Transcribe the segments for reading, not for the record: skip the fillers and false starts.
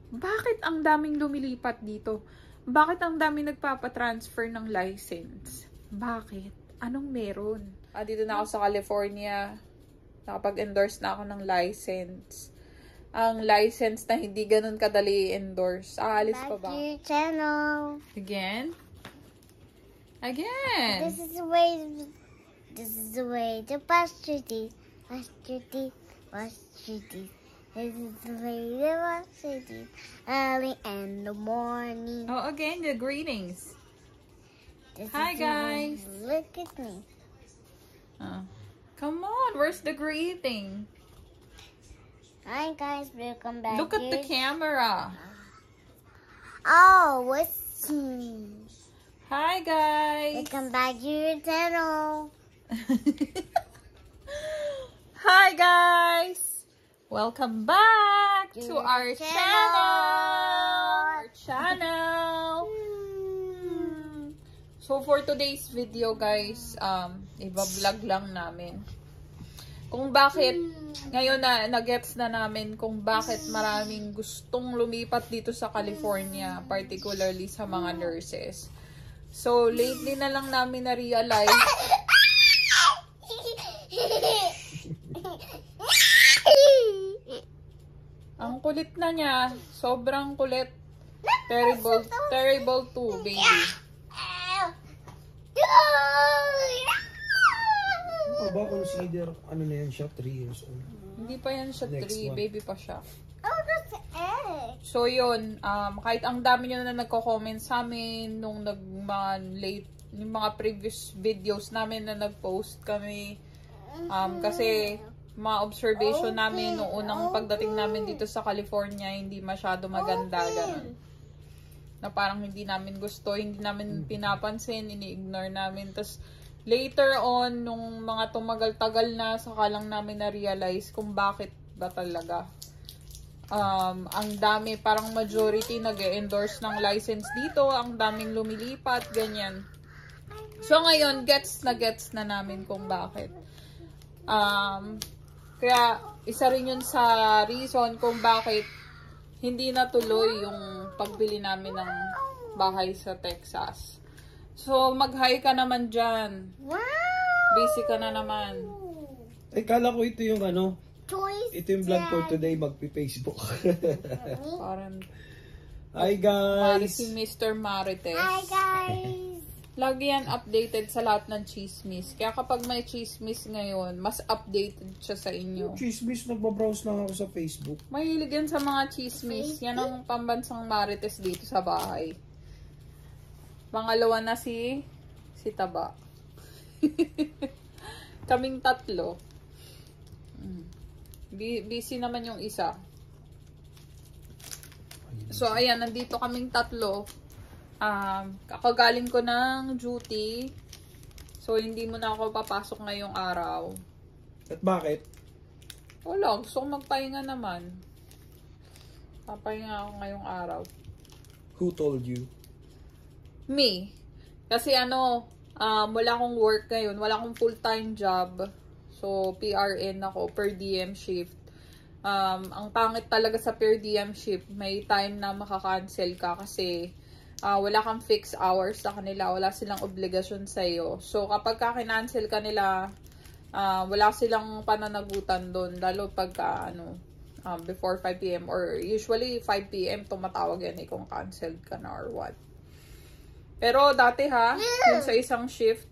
Bakit ang daming lumilipat dito? Bakit ang daming nagpapatransfer ng license? Bakit? Anong meron? Dito na ako sa California. Nakapag-endorse na ako ng license. Ang license na hindi ganun kadali i-endorse. Aalis pa ba? Your channel. Again? Again! This is the way. This is the way to brush your teeth. Brush your teeth. Brush your teeth. This is the way to brush your teeth. Early in the morning. Oh, again, the greetings. This Hi, is the way- guys. Look at me. Come on, where's the greeting? Hi guys, welcome back. Look at the camera. Oh, what's Hi, guys. welcome back to your channel. Hi, guys. Welcome back to Your our channel. So, for today's video, guys, iba-vlog lang namin. Kung bakit, ngayon na-gets na namin kung bakit maraming gustong lumipat dito sa California, particularly sa mga nurses. So, lately na lang namin na-realize, ang kulit na niya, sobrang kulit. Terrible too, baby. Ano ba consider, ano na yan siya, 3 years old? Hindi pa yan siya Next 3, one. baby pa siya. Oh, that's the egg. So, yun, kahit ang dami nyo na nagko-comment sa amin nung yung mga previous videos namin na nag-post kami. Kasi, mga observation namin nung unang pagdating namin dito sa California, hindi masyado maganda, ganun. Na parang hindi namin gusto, hindi namin pinapansin, ini-ignore namin. Tapos, later on, nung mga tumagal-tagal na, saka lang namin na-realize kung bakit ba talaga. Ang dami, parang majority nag-endorse ng license dito, ang daming lumilipat, ganyan. So, ngayon, gets na namin kung bakit. Kaya, isa rin yun sa reason kung bakit hindi natuloy yung pagbili namin ng bahay sa Texas. So, mag-hi ka naman dyan. Wow. Busy ka na naman. Ay, kala ko ito yung ano, Toys. ito yung vlog for today, magpi-Facebook. Parang Hi guys! si Mr. Marites. Hi guys. Lagi yan updated sa lahat ng chismis. Kaya kapag may chismis ngayon, mas updated siya sa inyo. Chismis, nagbabrowse lang ako sa Facebook. Mahilig yan sa mga chismis. Yan ang pambansang Marites dito sa bahay. Pangalawa na si Taba. Kaming tatlo. Busy naman yung isa. So, ayan, nandito kaming tatlo. Kakagaling ko ng duty. So, hindi mo na ako papasok ngayong araw. At bakit? Wala, gusto kong magpahinga naman. Papahinga ako ngayong araw. Who told you? Me. Kasi wala akong work ngayon. Wala akong full-time job. So, PRN ako, per diem shift. Ang pangit talaga sa per diem shift, may time na makakancel ka kasi wala kang fixed hours sa kanila. Wala silang obligasyon sa'yo. So, kapag ka-cancel ka nila, wala silang pananagutan doon. Lalo pagka, before 5 p.m. or usually 5 p.m. tumatawag yan kung canceled ka na or what. Pero dati yung sa isang shift,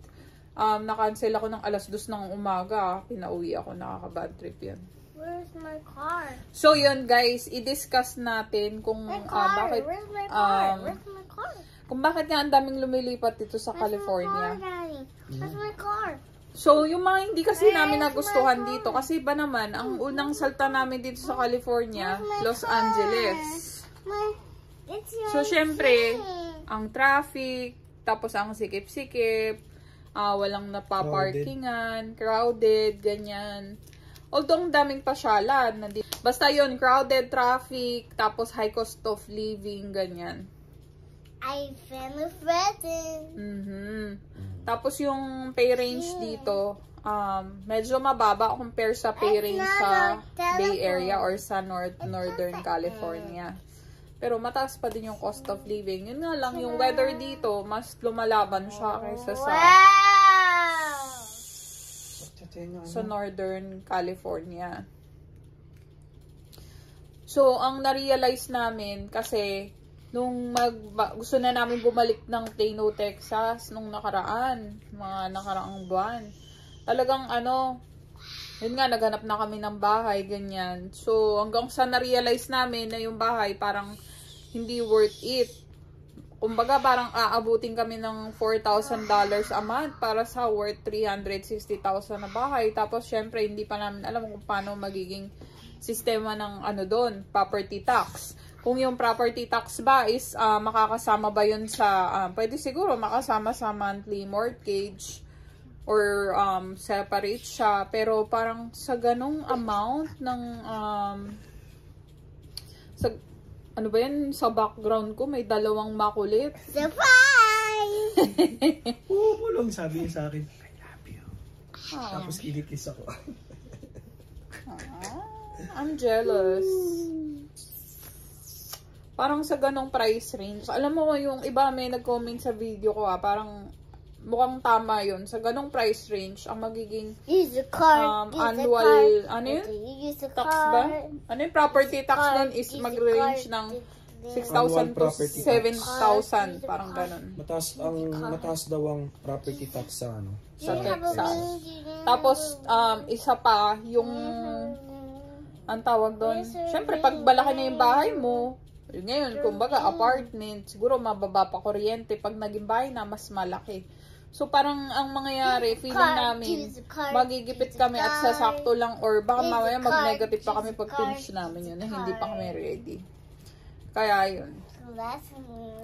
na-cancel ako ng 2:00 ng umaga. Pinauwi ako, nakaka-bad trip yan. Where's my car? So yun guys, i-discuss natin kung bakit Where's my car? Where's my car? kung bakit nga ang daming lumilipat dito sa Where's my California. car, Daddy? Where's my car? So yung mga hindi kasi namin nagustuhan dito, kasi ba naman ang unang salta namin dito sa California, Los Angeles. It's your So syempre, thing. ang traffic, tapos ang sikip-sikip, walang napaparkingan, crowded, ganyan. Although ang daming pasyalan. Basta yun, crowded, traffic, tapos high cost of living, ganyan. I feel threatened. Tapos yung pay range dito, medyo mababa compare sa pay range sa Bay Area or sa Northern California. Pero mataas pa din yung cost of living. Yun nga lang, yung weather dito, mas lumalaban siya kaysa sa Northern California. So, ang na-realize namin kasi nung gusto na namin bumalik ng Plano, Texas nung mga nakaraang buwan. Talagang yun nga, naghanap na kami ng bahay, ganyan. So, hanggang sa na-realize namin na yung bahay parang hindi worth it. Kumbaga, parang aabutin kami ng $4,000 a month para sa worth $360,000 na bahay. Tapos, syempre, hindi pa namin alam kung paano magiging sistema ng doon, property tax. Kung yung property tax ba is makakasama ba yun sa, pwede siguro makasama sa monthly mortgage or separate siya. Pero parang sa ganong amount ng, ano ba yan, sa background ko may dalawang makulit. Surprise! Lang sabi niya sa akin, I love you. Tapos kinikis ako. I'm jealous. Parang sa ganong price range. Alam mo, yung iba may nag-comment sa video ko parang mukhang tama yun. Sa ganong price range, ang magiging annual, ano yun? Tax ba? Ano yung property tax nun is mag-range ng 6,000 to 7,000. Parang ganon. Mataas daw ang property tax sa sa Texas. Tapos, isa pa, yung ang tawag doon, syempre, pag balaki na yung bahay mo, ngayon, kumbaga, apartment, siguro mababa pa kuryente. Pag naging bahay na, mas malaki. So, parang ang mangyayari, feeling namin, magigipit kami at sasakto lang or baka mamaya mag-negative pa kami pag finish namin yun na hindi pa kami ready. Kaya yun.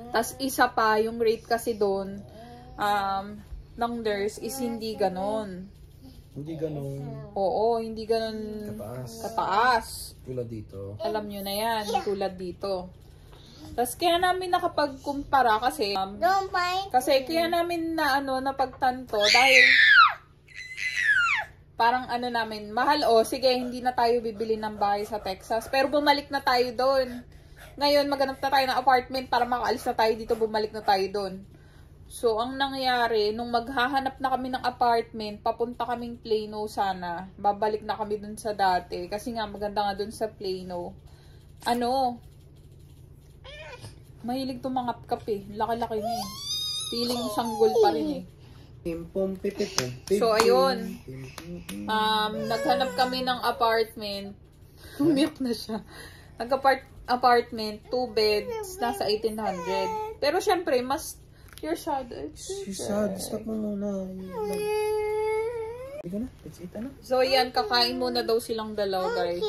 Tas isa pa, yung rate kasi doon, ng nurse is hindi ganon. Hindi ganun Oo, hindi ganon kataas. tulad dito. Alam nyo na yan, tulad dito. Tapos kaya namin nakapagkumpara kasi kaya namin na napagtanto dahil parang namin, mahal sige, hindi na tayo bibili ng bahay sa Texas. Pero bumalik na tayo doon. Ngayon, maghanap na tayo ng apartment para makaalis na tayo dito, bumalik na tayo doon. So, ang nangyari, nung maghahanap na kami ng apartment, papunta kaming Plano sana. Babalik na kami dun sa dati. Kasi nga, maganda nga dun sa Plano. Mahilig tumangap-kap Laki-laki na Feeling sanggol pa rin So, ayun. Naghanap kami ng apartment. Umiyak na siya. Apartment, 2 beds, nasa 1,800. Pero, syempre, mas you're sad. She's sad. Stop mo muna. Ika na. Let's eat So, yan. Kakain muna daw silang dalawa, guys.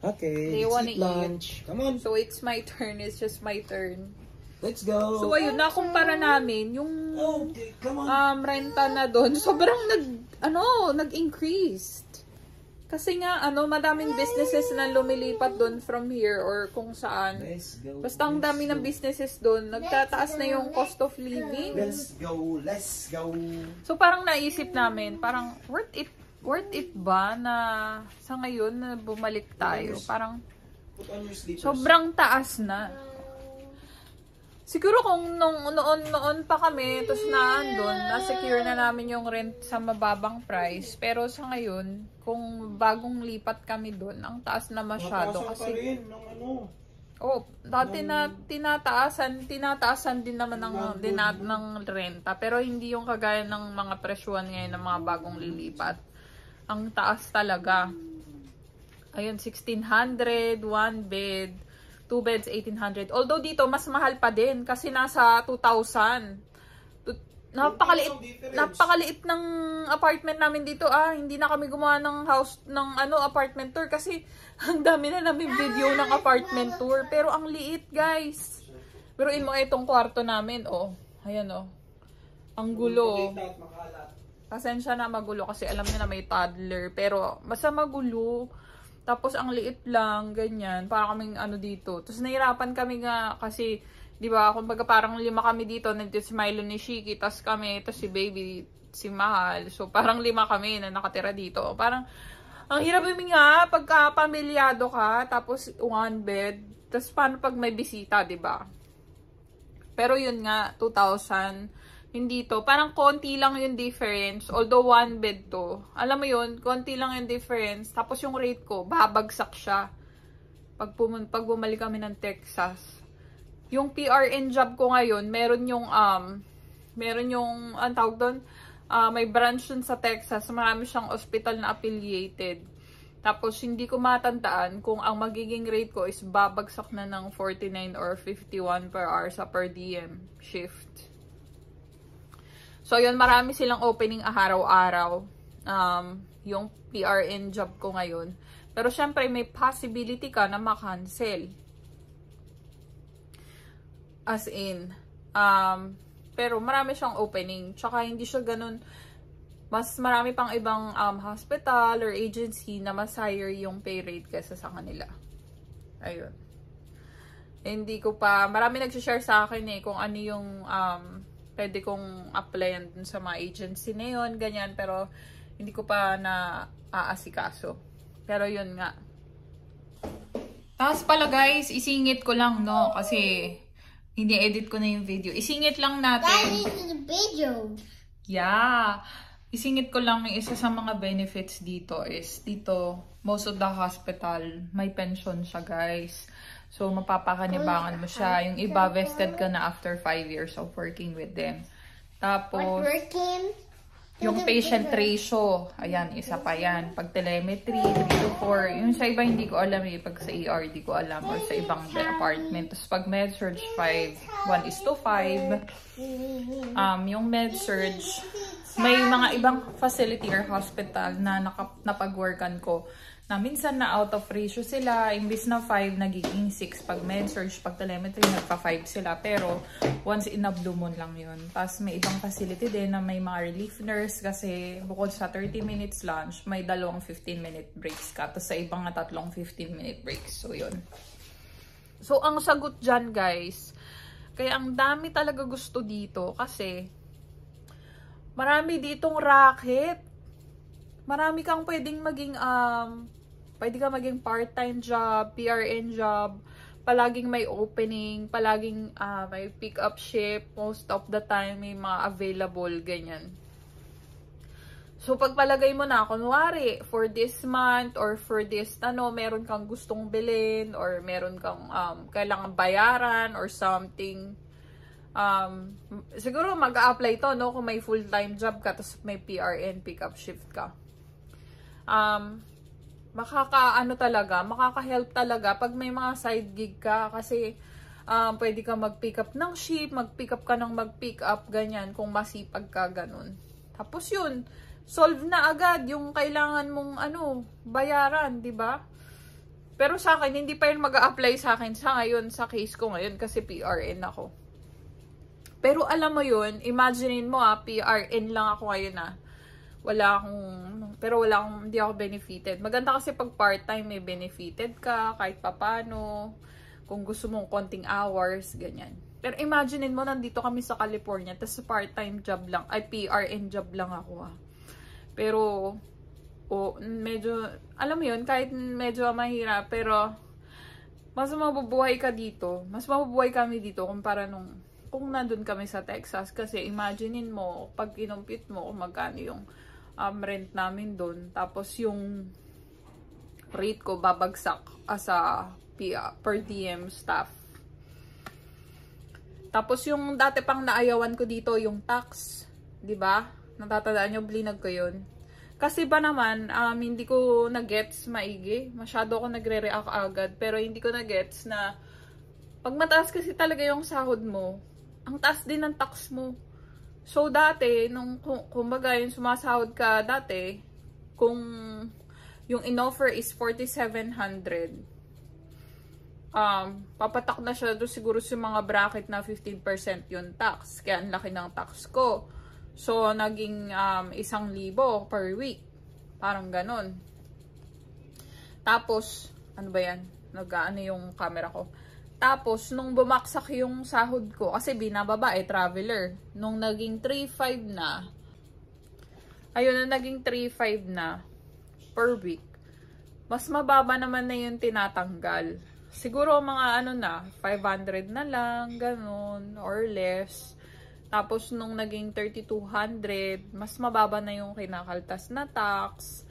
Okay. They wanna eat lunch. Come on. So, it's my turn. It's just my turn. Let's go. So, ayun. Nakumpara namin yung Okay, come on. renta na doon. Sobrang nag-increased. Kasi nga, madaming businesses na lumilipat doon from here or kung saan. Let's go. Basta ang dami ng businesses doon, nagtataas na yung cost of living. Let's go. Let's go. So, parang naisip namin, parang worth it ba na sa ngayon na bumalik tayo? Parang Put on your slippers. sobrang taas na. Siguro kung noon pa kami, tapos na-secure na namin yung rent sa mababang price. Pero sa ngayon, kung bagong lipat kami doon, ang taas na masyado. Kasi, dati na tinataasan din naman ng renta. Pero hindi yung kagaya ng mga presyuan ngayon ng mga bagong lilipat. Ang taas talaga. Ayun, 1,600, 1 bed. 2 beds, 1,800. Although dito, mas mahal pa din kasi nasa 2,000. Napakaliit ng apartment namin dito. Hindi na kami gumawa ng apartment tour kasi ang dami na namin video ng apartment tour. Pero ang liit, guys. Pero mo itong kwarto namin, ayan, ang gulo. Pasensya na magulo kasi alam niyo na may toddler. Pero basta magulo. Tapos, ang liit lang, ganyan. Para kaming dito. Tapos, nahirapan kami nga kasi, di ba, kumbaga parang 5 kami dito. Nandito si Milo ni Shiki, tapos kami, tapos si Baby, si Mahal. So, parang 5 kami na nakatira dito. Parang, ang hirap nga, pagka pamilyado ka, tapos 1 bed, Tas paano pag may bisita, 'di ba? Pero yun nga, 2,000. Hindi to. Parang konti lang yung difference. Although one bed to. Alam mo yun, konti lang yung difference. Tapos yung rate ko, babagsak siya. Pag bumalik kami ng Texas. Yung PRN job ko ngayon, meron yung, ang tawag doon, may branch dun sa Texas. Marami siyang hospital na affiliated. Tapos, hindi ko matandaan kung ang magiging rate ko is babagsak na ng 49 or 51 per hour sa per diem shift. So, yun, marami silang opening araw-araw. Yung PRN job ko ngayon. Pero, syempre, may possibility ka na makancel. As in, pero marami siyang opening. Tsaka, hindi siya ganun. Mas marami pang ibang hospital or agency na mas higher yung pay rate kaysa sa kanila. Ayun. Hindi ko pa, marami nagsishare sa akin kung ano yung pwede kong applyan dun sa mga agency na yun, ganyan. Pero hindi ko pa na aasikaso. Pero yun nga. Tapos pala guys, isingit ko lang, no? Kasi hindi edit ko na yung video. Isingit lang natin. That is the video. Yeah. Isingit ko lang yung isa sa mga benefits dito is dito, most of the hospital, may pension siya guys. So, mapapakanibangan mo siya. Yung iba, vested ka na after 5 years of working with them. Tapos, yung patient ratio, ayan, isa pa yan. Pag telemetry, 3 to 4. Yung sa iba, hindi ko alam pag sa ER, hindi ko alam. Or sa ibang department. Tapos, pag med-surg 5, 1:5. Yung med-surg, may mga ibang facility or hospital na napag-workan ko na minsan na out of ratio sila, imbis na 5, nagiging 6 pag med-surg, pag telemetry, nagpa-5 sila. Pero, once in a blue moon lang yun. Tapos, may ibang facility din na may mga relief nurse kasi bukod sa 30 minutes lunch, may 2 15-minute breaks ka. Tapos, sa ibang na 3 15-minute breaks. So, yun. So, ang sagot dyan, guys, kaya ang dami talaga gusto dito kasi marami ditong racket. Marami kang pwedeng maging, pwede ka maging part-time job, PRN job, palaging may opening, palaging may pick-up shift, most of the time may mga available, ganyan. So, pagpalagay mo na, kunwari, for this month or for this, meron kang gustong bilhin or meron kang kailangan bayaran or something, siguro mag-a-apply to, no? Kung may full-time job ka, tapos may PRN, pick-up shift ka. Makaka-help talaga pag may mga side gig ka kasi pwede ka mag-pick up ng shift, mag-pick up ka ng mag-pick up, ganyan, kung masipag ka, ganun. Tapos yun, solve na agad yung kailangan mong bayaran, di ba? Pero sa akin, hindi pa yun mag-a-apply sa akin sa ngayon, sa case ko ngayon kasi PRN ako. Pero alam mo yun, imaginein mo PRN lang ako ngayon hindi ako benefited. Maganda kasi pag part-time may benefited ka, kahit papano, kung gusto mong konting hours, ganyan. Pero imaginein mo, nandito kami sa California, tapos part-time job lang, PRN job lang ako Pero, medyo, alam mo yun, kahit medyo mahirap, pero, mas mabubuhay ka dito, mas mabubuhay kami dito kumpara kung nandun kami sa Texas. Kasi imaginein mo, pag kinumpit mo kung magkano yung rent namin doon. Tapos yung rate ko babagsak as a per diem staff. Tapos yung dati pang naayawan ko dito, yung tax. 'Di ba? Natatandaan nyo, blinag ko yun. Kasi ba naman, hindi ko na-gets maigi. Masyado ako nagre-react agad. Pero hindi ko na-gets na pag mataas kasi talaga yung sahod mo, ang taas din ng tax mo. So, dati, kumbaga, yung sumasahod ka dati, kung yung in-offer is 4,700, papatak na siya doon siguro sa mga bracket na 15% yung tax. Kaya ang laki ng tax ko. So, naging 1,000 per week. Parang ganon. Tapos, ano ba yan? Nag-ano yung camera ko. Tapos, nung bumaksak yung sahod ko, kasi binababa traveler. Nung naging 3,500 na, ayun, nung naging 3,500 na per week, mas mababa naman na yung tinatanggal. siguro mga ano na, 500 na lang, ganun, or less. Tapos, nung naging 3,200, mas mababa na yung kinakaltas na tax.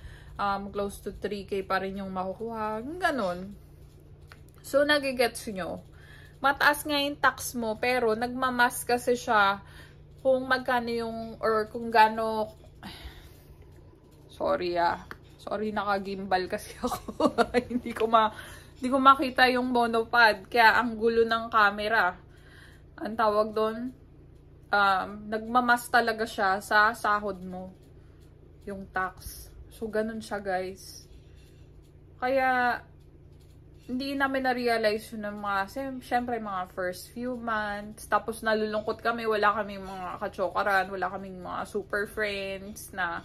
Close to 3K pa rin yung makukuha. Ganun. So, nagigets nyo. Mataas nga yung tax mo, pero nagmamas kasi siya kung magkano yung, or kung gano, sorry nakagimbal kasi ako. hindi ko makita yung monopod, kaya ang gulo ng camera. Ang tawag doon, nagmamas talaga siya sa sahod mo, yung tax. So, ganun siya, guys. Kaya, hindi namin na-realize yun ng mga, syempre, mga first few months. Tapos, nalulungkot kami. Wala kaming mga kachokaran. Wala kaming mga super friends na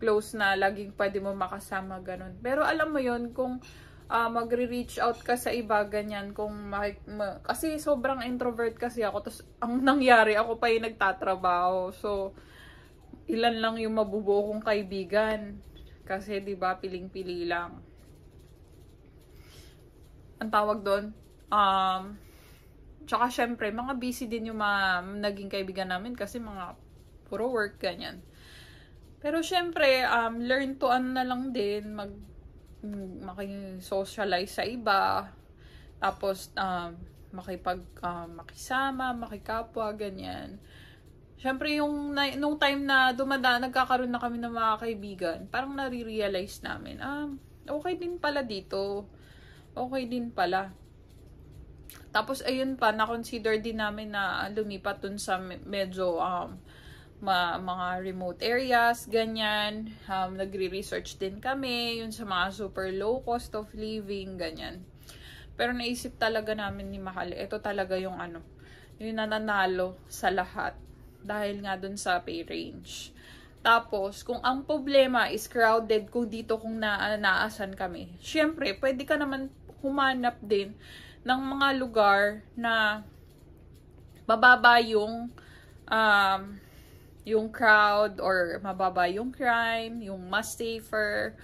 close na laging pwede mo makasama, ganun. Pero, alam mo yun, kung magre-reach out ka sa iba, ganyan, kasi sobrang introvert kasi ako, tapos ang nangyari, ako pa yung nagtatrabaho, so, ilan lang yung mabubuo kong kaibigan, kasi, diba, piling-pili lang. Ang tawag doon, tsaka syempre, mga busy din yung mga naging kaibigan namin, kasi mga puro work, ganyan. Pero syempre, learn to na lang din, makisocialize sa iba, tapos makisama, makikapwa, ganyan. Syempre nung time na nagkakaroon na kami ng mga kaibigan, parang nare-realize namin, okay din pala dito. Okay din pala. Tapos ayun pa, na-consider din namin na lumipat dun sa medyo mga remote areas, ganyan. Nagre-research din kami, yun sa mga super low cost of living, ganyan. Pero naisip talaga namin ni Mahal, ito talaga yung yung nananalo sa lahat. Dahil nga dun sa pay range. Tapos, kung ang problema is crowded, kung dito kung naasan kami, syempre, pwede ka naman humanap din ng mga lugar na mababa yung crowd or mababa yung crime, yung mas safer,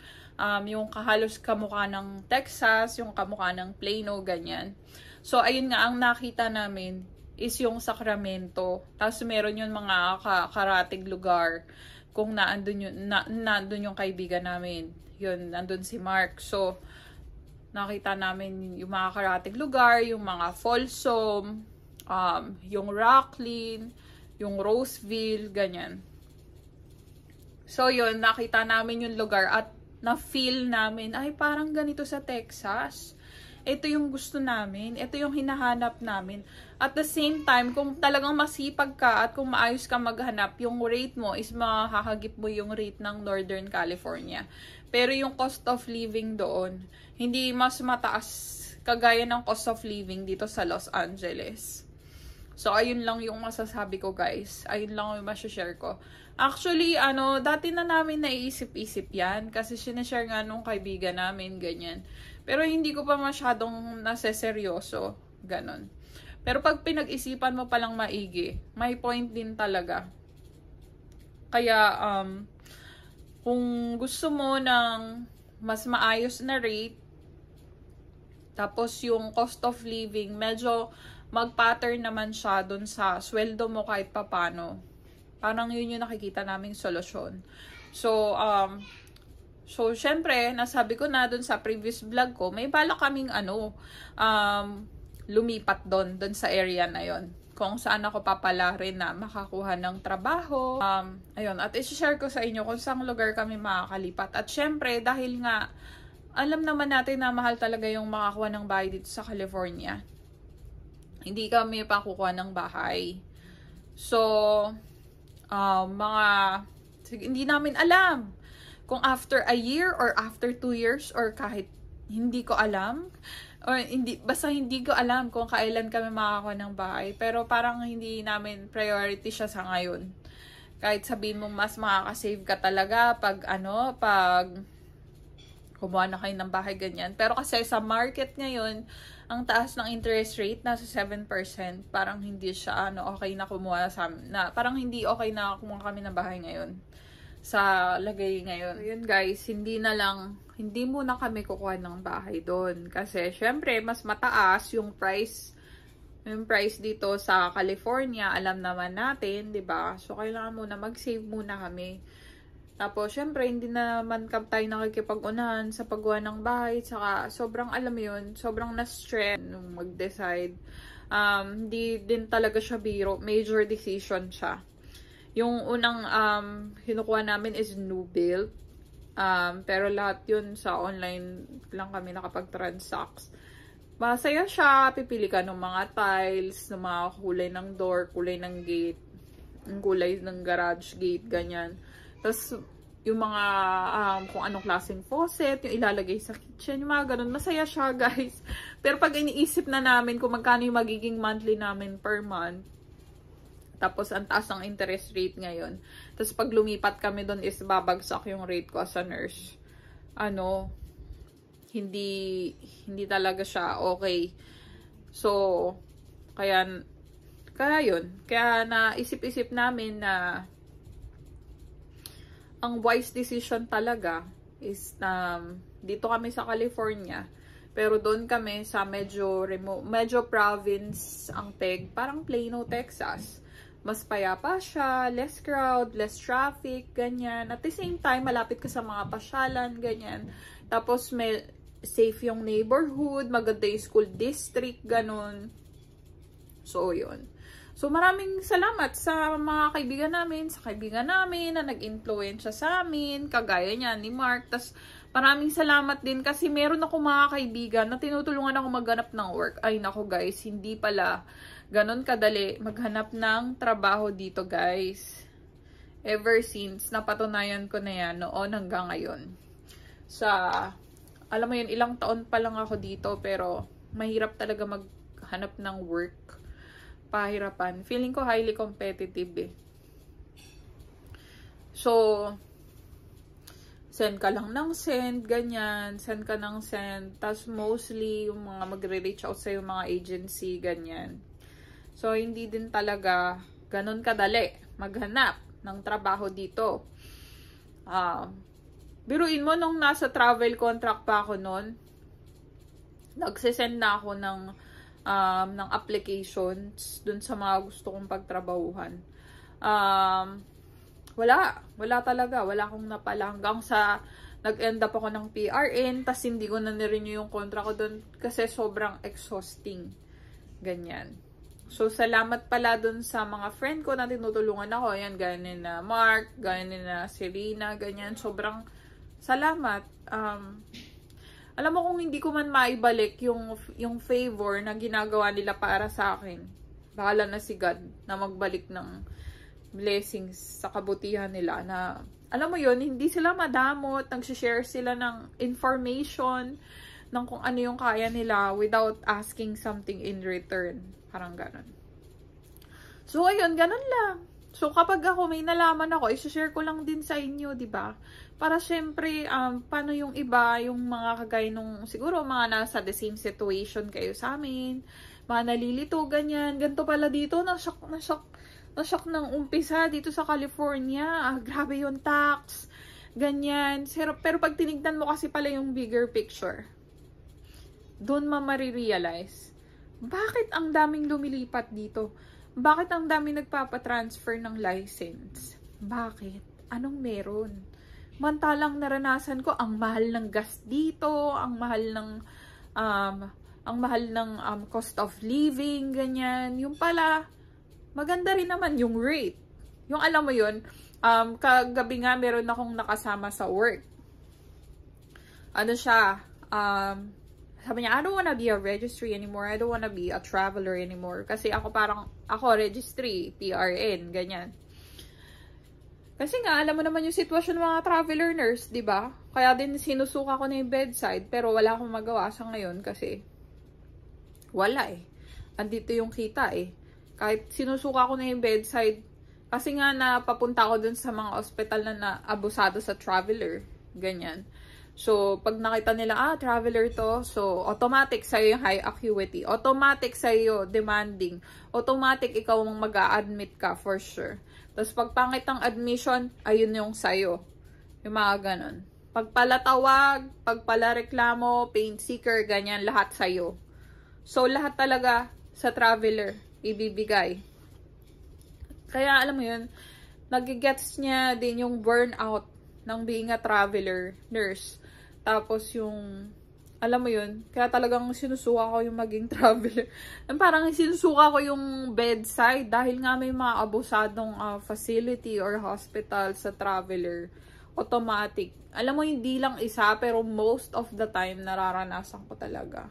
yung halos kamukha ng Texas, yung kamukha ng Plano, ganyan. So, ayun nga, ang nakita namin is yung Sacramento. Tapos, meron yung mga karatig lugar kung naandun yung kaibigan namin. Yun, nandun si Mark. So, nakita namin yung mga karatig lugar, yung mga Folsom, yung Rocklin, yung Roseville, ganyan. So, yun, nakita namin yung lugar at na-feel namin, ay, parang ganito sa Texas. Ito yung gusto namin. Ito yung hinahanap namin. At the same time, kung talagang masipag ka at kung maayos ka maghanap, yung rate mo is makakagip mo yung rate ng Northern California. Pero yung cost of living doon, hindi mas mataas kagaya ng cost of living dito sa Los Angeles. So, ayun lang yung masasabi ko, guys. Ayun lang yung masashare ko. Actually, dati na namin naiisip-isip yan. Kasi sinashare nga nung kaibigan namin, ganyan. Pero hindi ko pa masyadong naseseryoso. Ganon. Pero pag pinag-isipan mo palang maigi, may point din talaga. Kaya, kung gusto mo ng mas maayos na rate, tapos yung cost of living, medyo mag-pattern naman siya dun sa sweldo mo kahit papano. Parang yun yung nakikita naming solusyon. So, syempre, nasabi ko na dun sa previous vlog ko, may balak kaming lumipat dun sa area na yon. Kung saan ako papalarin na makakuha ng trabaho. Ayun, at i-share ko sa inyo kung saan lugar kami makakalipat. At syempre, dahil nga, alam naman natin na mahal talaga yung makakuha ng bahay dito sa California. Hindi kami pakukuha ng bahay. So, hindi namin alam kung after a year or after 2 years or kahit hindi ko alam. Or basta hindi ko alam kung kailan kami makakakuha ng bahay. Pero parang hindi namin priority siya sa ngayon. Kahit sabihin mo mas makakasave ka talaga pag kumuha na kayo ng bahay, ganyan. Pero kasi sa market ngayon, ang taas ng interest rate, nasa 7%. Parang hindi siya okay na kumuha parang hindi okay na kumuha kami ng bahay ngayon. Sa lagay ngayon. So, yun guys, hindi na lang hindi muna kami kukuha ng bahay doon. Kasi, syempre, mas mataas yung price dito sa California. Alam naman natin, di ba? So, kailangan muna mag-save muna kami. Tapos, syempre, hindi naman tayo nakikipag-unahan sa paggawa ng bahay. Saka, sobrang, alam mo yun, sobrang na-stress nung mag-decide. Hindi din talaga siya biro. Major decision siya. Yung unang kinukuha namin is new build. Pero lahat yun sa online lang kami nakapag-transacts. Masaya siya. Pipili ka ng mga tiles, ng mga kulay ng door, kulay ng gate, yung kulay ng garage gate, ganyan. Tapos, yung mga kung anong klaseng faucet, yung ilalagay sa kitchen, yung mga ganun. Masaya siya, guys. Pero pag iniisip na namin kung magkano yung magiging monthly namin per month, tapos ang taas ng interest rate ngayon, tapos pag lumipat kami doon is babagsak yung rate ko as a nurse. Hindi talaga siya okay. So, kaya yun. Kaya naisip-isip namin na ang wise decision talaga is dito kami sa California. Pero doon kami sa medyo remote, medyo province ang PEG, parang Plano, Texas. Mas payapa siya, less crowd, less traffic, ganyan. At the same time, malapit ka sa mga pasyalan, ganyan. Tapos may safe yung neighborhood, maganda yung school district, ganun. So, yun. So, maraming salamat sa mga kaibigan namin na nag-influensya sa amin, kagaya niya ni Mark. Tas, maraming salamat din kasi meron ako mga kaibigan na tinutulungan ako maghanap ng work. Ay, nako guys, hindi pala ganon kadali maghanap ng trabaho dito, guys. Ever since, napatunayan ko na yan noon hanggang ngayon. Alam mo yun, ilang taon pa lang ako dito, pero mahirap talaga maghanap ng work. Pahirapan. Feeling ko highly competitive eh. So, send ka lang ng send, ganyan. Send ka ng send. Tapos mostly, yung mga magre-reach out sa yung mga agency, ganyan. So, hindi din talaga ganun kadali maghanap ng trabaho dito. Biruin mo, nung nasa travel contract pa ako noon, nagsisend na ako ng applications dun sa mga gusto kong pagtrabahuhan. Wala talaga. Wala akong napala hanggang sa nag-end up ako ng PRN, tas hindi ko na nirenew yung contract ko dun kasi sobrang exhausting. Ganyan. So, salamat pala dun sa mga friend ko na tinutulungan ako. Ayan, ganyan na Mark, ganyan na Serena, ganyan. Sobrang salamat. Alam mo, kung hindi ko man maibalik yung favor na ginagawa nila para sa akin, bahala na si God na magbalik ng blessings sa kabutihan nila. Na, alam mo yun, hindi sila madamot, nagsishare sila ng information, ng kung ano yung kaya nila without asking something in return. Parang ganon. So, ayun, ganon lang. So, kapag ako may nalaman ako, i-share ko lang din sa inyo, di ba? Para syempre, paano yung iba, yung mga kagaya nung, siguro mga nasa the same situation kayo sa amin, mga nalilito, ganyan. Ganito pala dito, na-shock ng umpisa dito sa California. Grabe yung tax, ganyan. Pero pag tinignan mo kasi pala yung bigger picture, doon marirealize, bakit ang daming lumilipat dito? Bakit ang daming nagpapatransfer ng license? Bakit? Anong meron? Mantalang naranasan ko, ang mahal ng gas dito, ang mahal ng cost of living, ganyan. Yung pala, maganda rin naman yung rate. Yung alam mo yun, kagabi nga meron akong nakasama sa work. Ano siya, sabi niya, I don't wanna be a registry anymore. I don't wanna be a traveler anymore. Kasi ako registry, PRN, ganyan. Kasi nga, alam mo naman yung sitwasyon ng mga traveler nurse, di ba? Kaya din sinusuka ko na yung bedside, pero wala akong magawa sa ngayon kasi wala eh. Andito yung kita eh. Kahit sinusuka ko na yung bedside, kasi nga napapunta ako dun sa mga ospital na abusado sa traveler, ganyan. So, pag nakita nila, traveler to, so, automatic sa'yo yung high acuity. Automatic sa'yo demanding. Automatic ikaw ang mag-a-admit ka, for sure. Tapos, pag pangit ang admission, ayun yung sa'yo. Yung mga ganon. Pagpalatawag, pagpalareklamo, pain seeker, ganyan, lahat sa'yo. So, lahat talaga sa traveler, ibibigay. Kaya, alam mo yun, nagigets niya din yung burnout ng being a traveler, nurse. Tapos yung, alam mo yun, kaya talagang sinusuka ko yung maging traveler. Parang sinusuka ko yung bedside dahil nga may mga abusadong facility or hospital sa traveler. Automatic. Alam mo, hindi lang isa, pero most of the time, nararanasan ko talaga.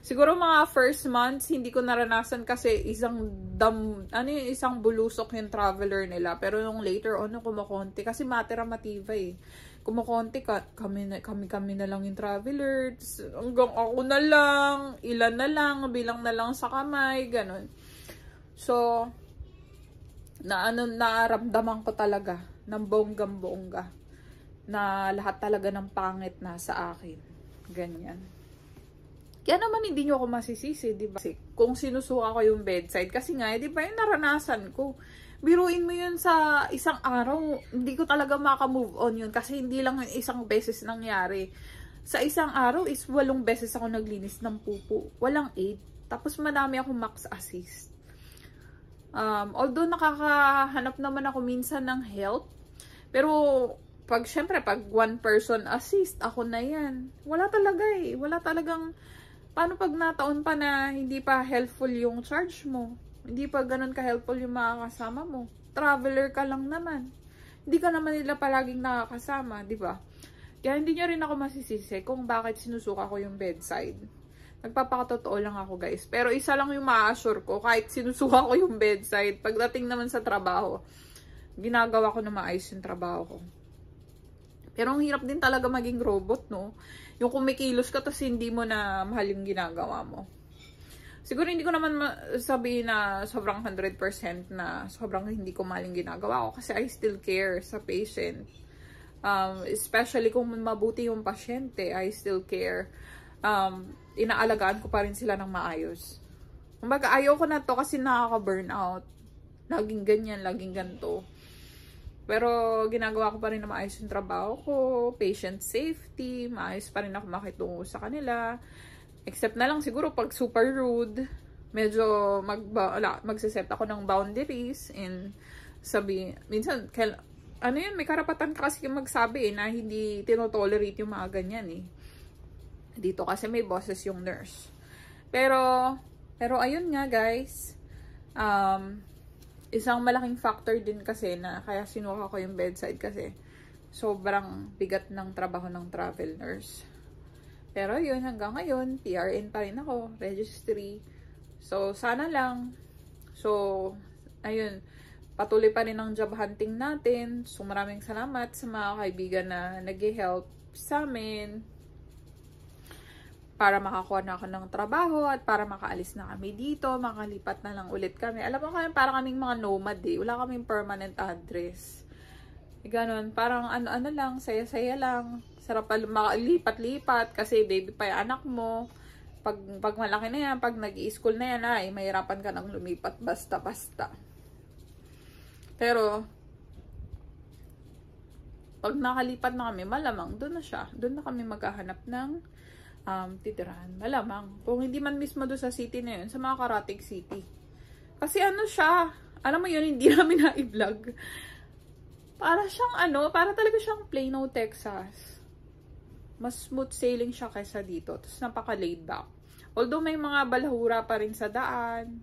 Siguro mga first months, hindi ko naranasan kasi isang bulusok yung traveler nila. Pero yung later on, kumukonti. Kasi matera-mativa eh. Kumukonti kami na lang yung traveler. Hanggang ako na lang, ilan na lang, bilang na lang sa kamay, ganun. So, naramdaman ko talaga ng bonggang-bongga na lahat talaga ng pangit na sa akin. Ganyan. Kaya naman hindi nyo ako masisisi, di ba? Kung sinusuka ko yung bedside, kasi nga, di ba yung naranasan ko. Biruin mo yun sa isang araw, hindi ko talaga maka-move on yun kasi hindi lang isang beses nangyari. Sa isang araw is 8 beses ako naglinis ng pupo. Walang 8. Tapos madami akong max assist. Although nakakahanap naman ako minsan ng help, pero syempre, pag one person assist, ako na yan. Wala talaga eh. Wala talagang, paano pag nataon pa na hindi pa helpful yung charge mo? Hindi pa ganun ka-helpful yung mga kasama mo. Traveler ka lang naman. Hindi ka naman nila palaging nakakasama, di ba? Kaya hindi nyo rin ako masisisi kung bakit sinusuka ko yung bedside. Nagpapakatotoo lang ako, guys. Pero isa lang yung ma-assure ko, kahit sinusuka ko yung bedside, pagdating naman sa trabaho, ginagawa ko na maayos yung trabaho ko. Pero ang hirap din talaga maging robot, no? Yung kumikilos ka, tapos hindi mo na mahal yung ginagawa mo. Siguro hindi ko naman sabihin na sobrang 100% na sobrang hindi ko mahal yung ginagawa ko. Kasi I still care sa patient. Especially kung mabuti yung pasyente, I still care. Inaalagaan ko pa rin sila ng maayos. Kumbaga, ayaw ko na to kasi nakaka-burnout. Laging ganyan, laging ganito. Pero ginagawa ko pa rin na maayos yung trabaho ko, patient safety, maayos pa rin ako makitungo sa kanila. Except na lang siguro pag super rude, medyo magsiset ako ng boundaries and minsan, may karapatan ka kasi magsabi na hindi tinotolerate yung mga ganyan eh. Dito kasi may bosses yung nurse. Pero ayun nga guys, isang malaking factor din kasi na kaya sinuka ko yung bedside kasi sobrang bigat ng trabaho ng travel nurse. Pero yun, hanggang ngayon, PRN pa rin ako, registry. So, sana lang. So, ayun, patuloy pa rin ang job hunting natin. So, maraming salamat sa mga kaibigan na nag-help sa amin para makakuha na ako ng trabaho at para makaalis na kami dito, makalipat na lang ulit kami. Alam mo kami, parang kaming mga nomad eh. Wala kaming permanent address. Ganon, parang ano lang, saya-saya lang. Sarap pa makalipat-lipat kasi baby pa yung anak mo. Pag malaki na yan, pag nag-i-school na yan, ay mahirapan ka nang lumipat basta-basta. Pero, pag nakalipat na kami, malamang, doon na siya. Doon na kami maghahanap ng titirahan. Malamang. Kung hindi man mismo doon sa city na yun, sa mga Karatig City. Kasi ano siya, alam mo yun, hindi namin na-i-vlog. Para siyang para talaga siyang Plano, Texas. Mas smooth sailing siya kaysa dito. Tapos napaka-laid back. Although may mga balahura pa rin sa daan.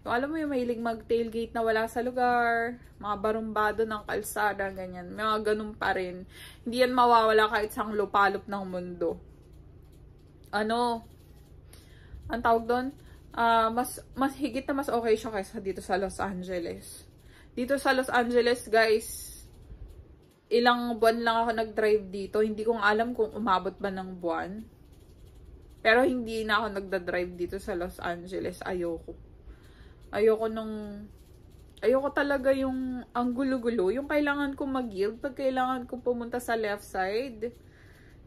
Yung alam mo yung mahilig mag-tailgate na wala sa lugar. Mga barumbado ng kalsada, ganyan. Mga ganun pa rin. Hindi yan mawawala kahit sang lupalop ng mundo. Ang tawag doon? Mas higit na mas okay siya kaysa dito sa Los Angeles. Dito sa Los Angeles, guys, ilang buwan lang ako nag-drive dito. Hindi ko alam kung umabot ba ng buwan. Pero hindi na ako nagda-drive dito sa Los Angeles. Ayoko talaga yung ang gulo-gulo. Yung kailangan kong mag-yield pag kailangan kong pumunta sa left side.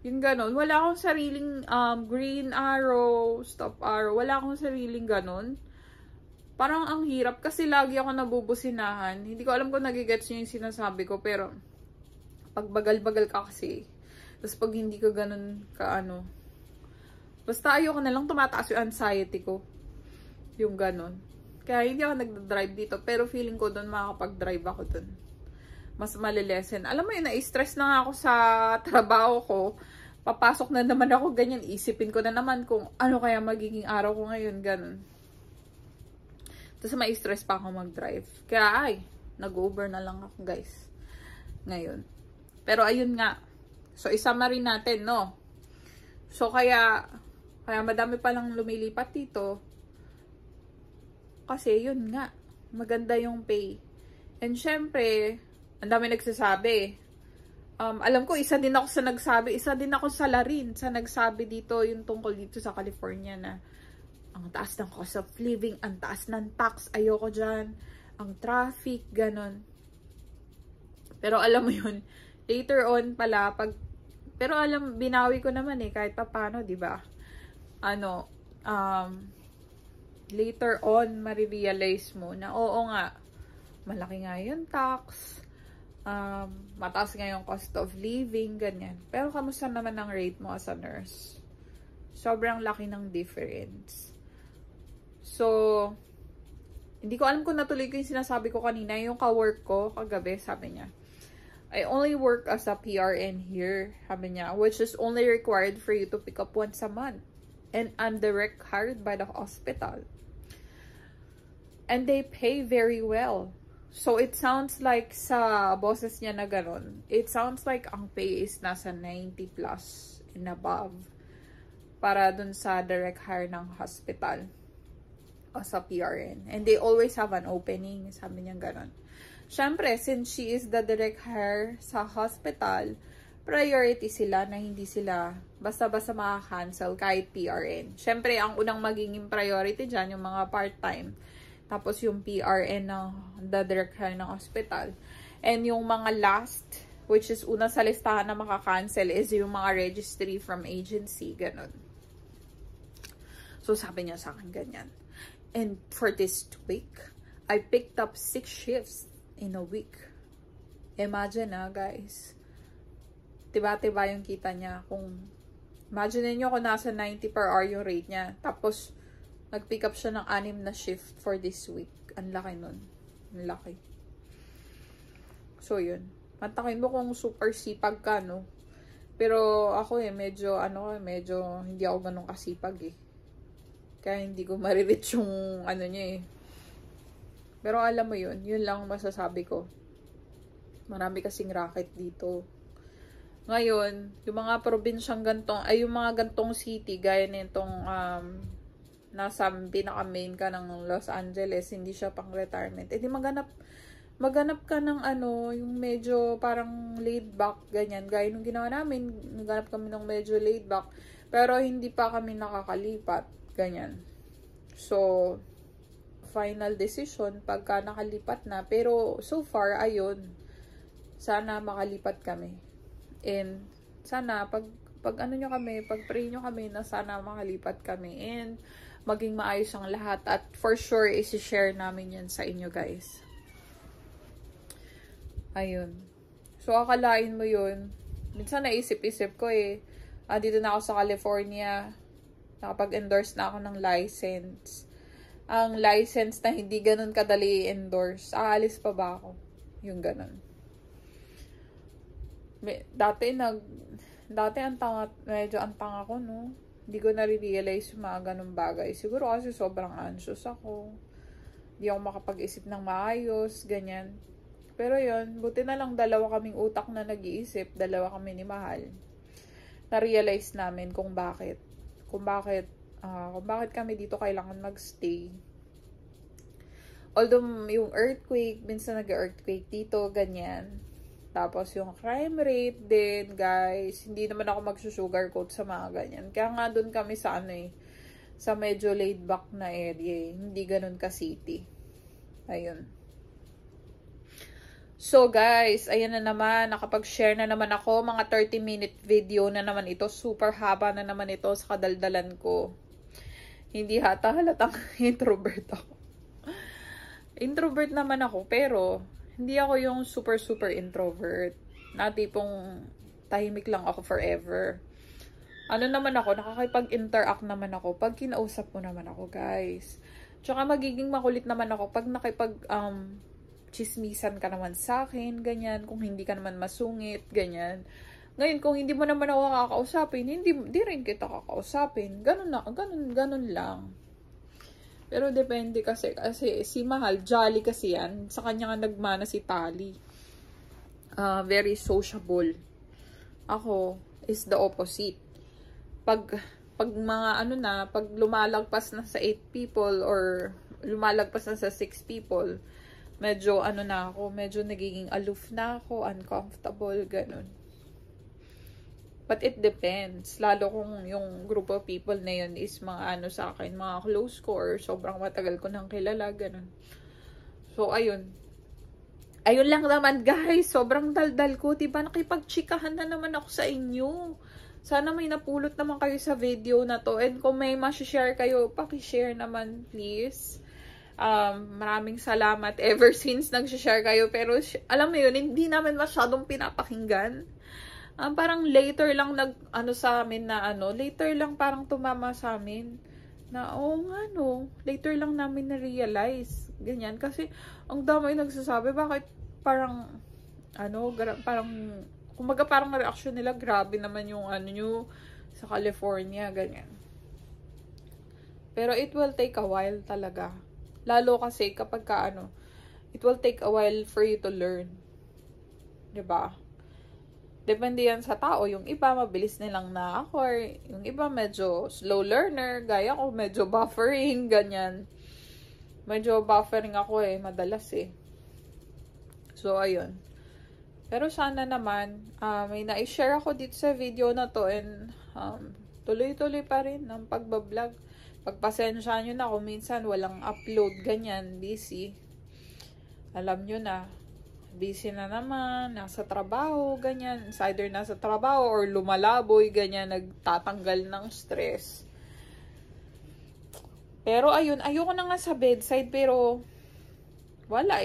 Yung ganon. Wala akong sariling green arrow, stop arrow. Wala akong sariling ganon. Parang ang hirap kasi lagi ako nabubusinahan. Hindi ko alam kung nagigets nyo yung sinasabi ko, pero pag bagal-bagal ka kasi, Tapos pag hindi ko ganun basta ayoko na lang tumataas yung anxiety ko. Yung ganun. Kaya hindi ako nagda-drive dito. Pero feeling ko doon makakapag-drive ako doon. Mas malilesen. Alam mo yun, na-stress na nga ako sa trabaho ko. Papasok na naman ako ganyan. Isipin ko na naman kung ano kaya magiging araw ko ngayon. Ganun. Tapos may stress pa ako mag-drive. Kaya nag-Uber na lang ako guys. Ngayon. Pero ayun nga. So isama rin natin, no? So kaya madami palang lumilipat dito. Kasi yun nga. Maganda yung pay. And syempre, ang dami nagsasabi. Alam ko, isa din ako sa Larin sa nagsabi dito, yung tungkol dito sa California na ang taas ng cost of living, ang taas ng tax, ayoko dyan, ang traffic, ganon. Pero alam mo yun, later on pala, pero binawi ko naman kahit pa paano, diba? Later on, marirealize mo na, oo nga, malaki nga yung tax, mataas nga yung cost of living, ganyan. Pero kamusta naman ang rate mo as a nurse? Sobrang laki ng difference. So, hindi ko alam kung natuloy ko yung sinasabi ko kanina. Yung ka-work ko, kagabi, sabi niya, I only work as a PRN here, sabi niya, which is only required for you to pick up once a month. And I'm direct hired by the hospital. And they pay very well. So, it sounds like sa bosses niya na ganun, it sounds like ang pay is nasa 90 plus and above para dun sa direct hire ng hospital o sa PRN. And they always have an opening, sabi niya ganun. Siyempre, since she is the direct hire sa hospital, priority sila na hindi sila basta-basta makakancel kahit PRN. Siyempre, ang unang magiging priority dyan, yung mga part-time. Tapos yung PRN ng the direct hire ng hospital. And yung mga last, which is una sa listahan na makakancel, is yung mga registry from agency. Ganun. So, sabi niya sa akin ganyan. And for this week, I picked up 6 shifts in a week. Imagine guys. Tiba-tiba yung kita niya. Imagine niyo kung nasa 90 per hour yung rate niya. Tapos, nag-pick up siya ng 6 na shift for this week. Ang laki nun. Ang laki. So, yun. Mantakin mo kung super sipag ka, no? Pero, ako medyo hindi ako ganun kasipag Kaya hindi ko marireach yung niya Pero alam mo yun lang masasabi ko. Marami kasing racket dito. Ngayon, yung mga probinsyang gantong, yung mga gantong city, gaya nitong nasa pinaka-main ka ng Los Angeles, hindi siya pang retirement. Di maganap ka ng yung medyo parang laid back, ganyan. Gaya nung ginawa namin, naganap kami ng medyo laid back, pero hindi pa kami nakakalipat, ganyan. So, final decision pagka nakalipat na. Pero, so far, ayun, sana makalipat kami. And, sana, pag pag-pray nyo kami na sana makalipat kami. And, maging maayos ang lahat. At for sure, isi-share namin yan sa inyo, guys. Ayun. So, akalain mo yun. Minsan naisip-isip ko dito na ako sa California. Nakapag-endorse na ako ng license. Ang license na hindi ganun kadali i-endorse. Aalis pa ba ako? Yung ganun. Dati medyo antang ako, no? Hindi ko na-realize yung mga ganun bagay. Siguro kasi sobrang anxious ako. Hindi ako makapag-isip ng maayos, ganyan. Pero yun, buti na lang 2 kaming utak na nag-iisip, 2 kami ni Mahal. Na-realize namin kung bakit kami dito kailangan magstay. Although yung earthquake, minsan nag-earthquake dito, ganyan. Tapos yung crime rate din, guys. Hindi naman ako magsusugarcoat sa mga ganyan. Kaya nga doon kami sa sa medyo laid back na area. Hindi ganun ka city. Ayun. So guys, ayan na naman. Nakapag-share na naman ako. Mga 30-minute video na naman ito. Super haba na naman ito sa kadaldalan ko. Hindi halatang introvert ako. Introvert naman ako, pero hindi ako yung super introvert. Na tipong tahimik lang ako forever. Ano naman ako, nakakipag-interact naman ako pag kinausap mo naman ako, guys. Tsaka magiging makulit naman ako pag chismisan ka naman sa akin, ganyan. Kung hindi ka naman masungit, ganyan. Ngayon, kung hindi mo naman ako kakausapin, hindi rin kita kakausapin. Ganun lang. Pero depende kasi si Mahal, jolly kasi yan. Sa kanya nga nagmana si Tali. Very sociable. Ako is the opposite. Pag mga pag lumalagpas na sa 8 people or lumalagpas na sa 6 people, medyo medyo nagiging aloof na ako, uncomfortable, ganun. But it depends. Lalo kung yung group of people na yun is mga sa akin, mga close ko or sobrang matagal ko nang kilala, ganun. So, ayun. Ayun lang naman, guys. Sobrang daldal ko. Diba, nakipagchikahan na naman ako sa inyo. Sana may napulot naman kayo sa video na to. And kung may ma-share kayo, paki-share naman, please. Maraming salamat ever since nag-share kayo. Pero, alam mo yun, hindi namin masyadong pinapakinggan. Parang later lang sa amin na later lang parang tumama sa amin. Na, later lang namin na-realize. Ganyan. Kasi, ang dami nagsasabi, bakit parang, parang, kumaga parang reaction nila, grabe naman yung nyo sa California, ganyan. Pero it will take a while talaga. Lalo kasi kapag it will take a while for you to learn. 'Di ba? Depende yan sa tao. Yung iba, mabilis nilang na-acquire. Yung iba, medyo slow learner. Gaya ko, medyo buffering, ganyan. Medyo buffering ako madalas So, ayun. Pero sana naman, may na-share ako dito sa video na to and tuloy-tuloy pa rin ng pagbablog. Pagpasensya nyo na kung minsan walang upload, ganyan, busy. Alam nyo na, busy na naman, nasa trabaho, ganyan. It's either nasa trabaho or lumalaboy, ganyan, nagtatanggal ng stress. Pero ayun, ayoko na nga sa bedside, pero wala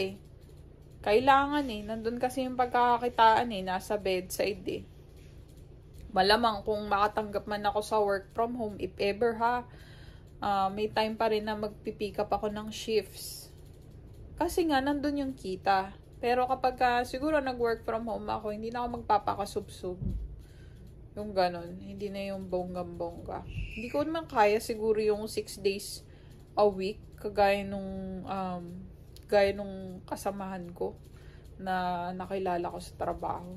kailangan nandun kasi yung pagkakakitaan nasa bedside Malamang kung makatanggap man ako sa work from home, if ever may time pa rin na magpipick up ako ng shifts. Kasi nga, nandun yung kita. Pero kapag siguro nag-work from home ako, hindi na ako magpapakasubsub. Yung ganun. Hindi na yung bonggang-bongga. Hindi ko naman kaya siguro yung 6 days a week, kagaya nung kasamahan ko na nakilala ko sa trabaho.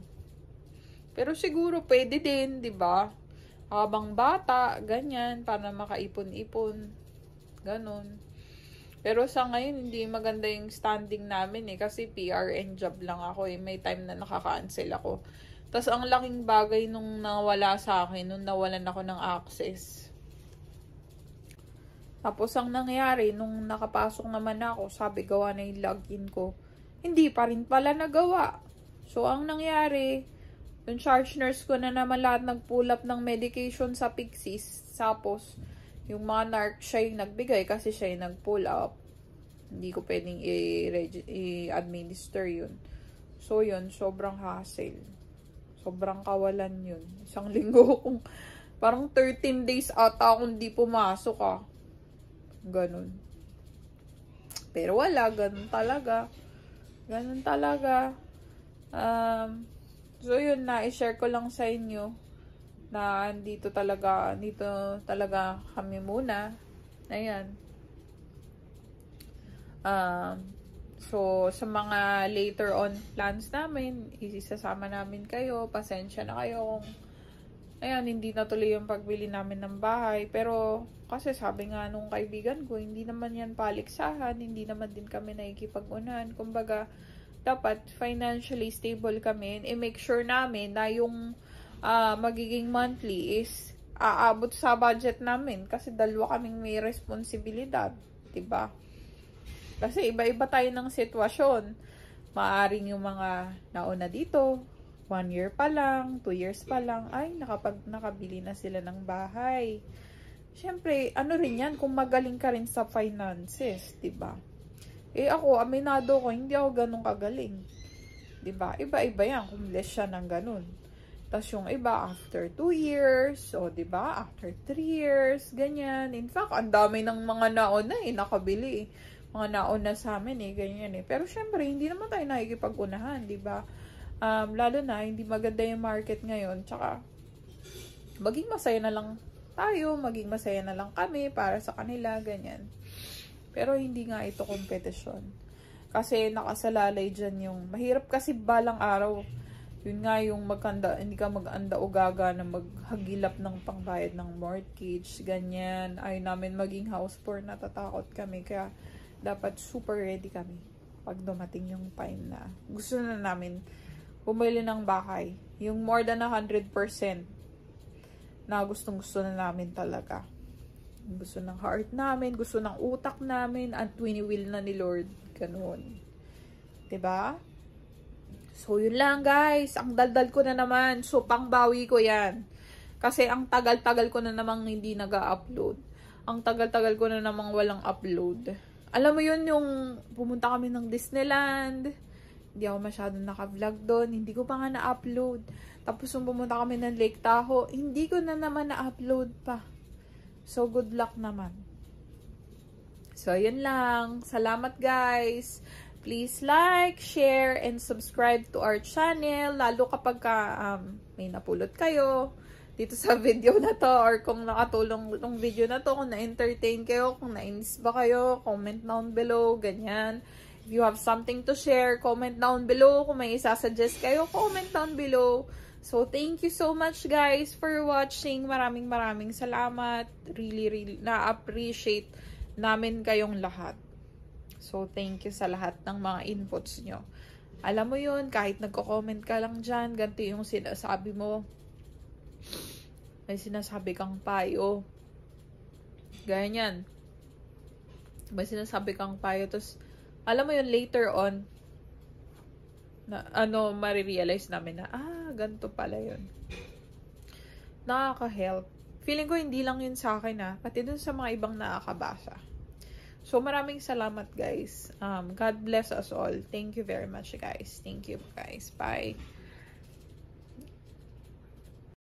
Pero siguro pwede din, 'di ba? Habang bata, ganyan, para makaipon-ipon. Ganon. Pero sa ngayon, hindi maganda yung standing namin kasi PRN job lang ako May time na nakaka-cancel ako. Tapos ang laking bagay nung nawala sa akin, nung nawalan ako ng access. Tapos ang nangyari, nung nakapasok naman ako, sabi gawa na yung login ko. Hindi pa rin pala nagawa. So ang nangyari, yung charge nurse ko na naman lahat nag-pull up ng medication sa Pixies. Tapos, yung mga narc siya yung nagbigay kasi siya yung nag-pull up. Hindi ko pwedeng i-administer yun. So yun, sobrang hassle. Sobrang kawalan yun. 1 linggo kung parang 13 days ata akong di pumasok Ganun. Pero wala, ganun talaga. Ganun talaga. So yun, na-share ko lang sa inyo na dito talaga kami muna. Ayan. So, sa mga later on plans namin, isasama namin kayo. Pasensya na kayo kung hindi natuloy yung pagbili namin ng bahay. Pero, kasi sabi nga nung kaibigan ko, hindi naman yan paliksahan, hindi naman din kami nakikipag-unahan. Kumbaga, dapat financially stable kami. I-make sure namin na yung magiging monthly is aabot sa budget namin. Kasi dalawa kaming may responsibilidad. Diba? Kasi iba-iba tayo ng sitwasyon. Maaring yung mga nauna dito, 1 year pa lang, 2 years pa lang, ay nakabili na sila ng bahay. Siyempre, rin yan, kung magaling ka rin sa finances, diba? Ako, aminado ko, hindi ako ganun kagaling. Diba? Iba-iba yan, kung less siya ng ganun. Tas yung iba, after 2 years. So, diba? After 3 years. Ganyan. In fact, ang dami ng mga nauna nakabili. Mga nauna sa amin ganyan Pero syempre, hindi naman tayo nakikipag-unahan, diba? Lalo na, hindi maganda yung market ngayon. Tsaka, maging masaya na lang tayo. Maging masaya na lang kami para sa kanila. Ganyan. Pero hindi nga ito kompetisyon. Kasi nakasalalay dyan yung, mahirap kasi balang araw. Yun nga yung hindi ka mag-anda o gaga na maghagilap ng pangbayad ng mortgage, ganyan. Ayaw namin maging house poor, natatakot kami. Kaya dapat super ready kami pag dumating yung time na gusto na namin bumili ng bahay. Yung more than 100% na gustong-gusto na namin talaga. Gusto ng heart namin, gusto ng utak namin, at wini-will na ni Lord. Ganun. Diba? So, yun lang guys. Ang daldal ko na naman. So, pangbawi ko yan. Kasi ang tagal-tagal ko na namang hindi nag-upload. Ang tagal-tagal ko na namang walang upload. Alam mo yun, yung pumunta kami ng Disneyland. Hindi ako masyadong naka-vlog doon. Hindi ko pa nga na-upload. Tapos, yung pumunta kami ng Lake Tahoe, hindi ko na naman na-upload pa. So, good luck naman. So, yun lang. Salamat guys. Please like, share, and subscribe to our channel. Lalo kapag may napulot kayo dito sa video na to, or kung nakatulong itong video na to, kung na-entertain kayo, kung na-inis ba kayo, comment down below, ganyan. If you have something to share, comment down below. Kung may isasuggest kayo, comment down below. So, thank you so much guys for watching. Maraming salamat. Really na-appreciate namin kayong lahat. So, thank you sa lahat ng mga inputs nyo. Alam mo yun, kahit nagko-comment ka lang dyan, ganito yung sinasabi mo. May sinasabi kang payo. Ganyan. May sinasabi kang payo. Tapos, alam mo yun, later on, na, marirealize namin na, ganito pala yun. Nakaka-help. Feeling ko hindi lang yun sa akin pati dun sa mga ibang nakakabasa. So, maraming salamat guys. God bless us all. Thank you very much guys. Thank you guys. Bye.